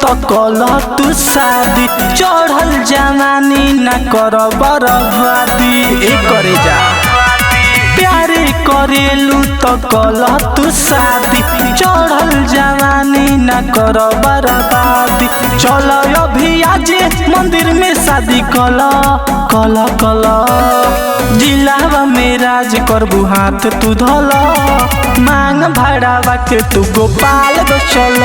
तो कल तू शादी चढ़ल जवानी न कर बर्बादी ए करे जा प्यारे करेलू तो कल तू शादी चढ़ल जवानी न कर बर्बादी चल अभी आज मंदिर में शादी कल कल कल जिलावा में राज करबू हाथ तू धल मांग भाड़ावा के तू गोपाल गो चल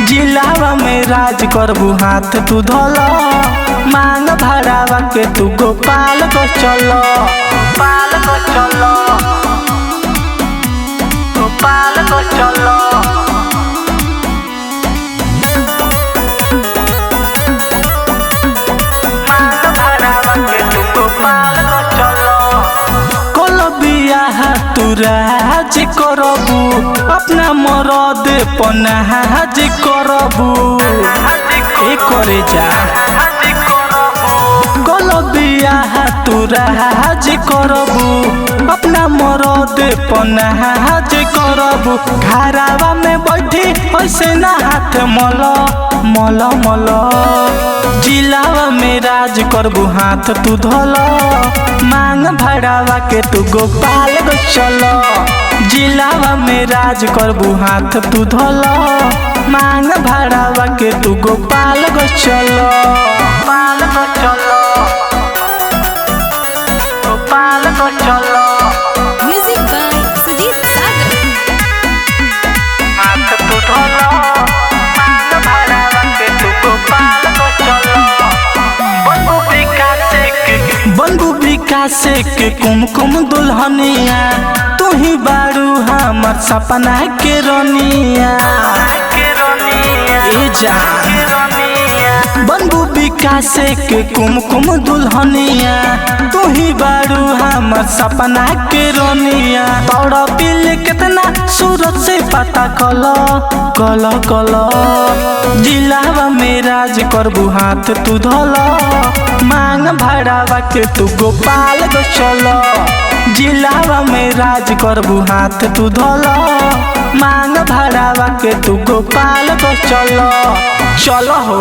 जिलावा में राज करबू हाथ तू धल मांग भाड़ावा के तू गोपाल गो चल गोपाल गो चल गोपाल गो चल राज करबू अपना मरद पनाज करबू ए करे जा कल बियाह तू राज करबू अपना मरद पनाज करबू घरावा में बैठी ऐसे ना हाथ मल मल मल जिलावा में राज करबू हाथ तू धल मांग भाड़ावा के तू गोपाल गो चल जिलावा में राज करबू हाथ तू धल मांग भाड़ावा के तू गोपाल गो चल गोपाल गो चल गोपाल गो चल म्यूजिक बाय सुजीत सागर हाथ तू धल मांग भाड़ावा के तू गोपाल गो चल बनबू विकास के कुमकुम दुल्हनिया तू ही बारू हमर सपना के रनिया ए जा बनबू विकास के कुमकुम दुल्हनिया तू ही बारू हमर सपना के रनिया तोड़ा पिल कितना सूरत से पता कल कल कल जिलावा में राज करबू हाथ तू धल मांग भाड़ावा के तू गोपाल गो चल जिलावा में राज करबू हाथ तू धल मांग भाड़ावा के तू गोपाल गो चल चल हो।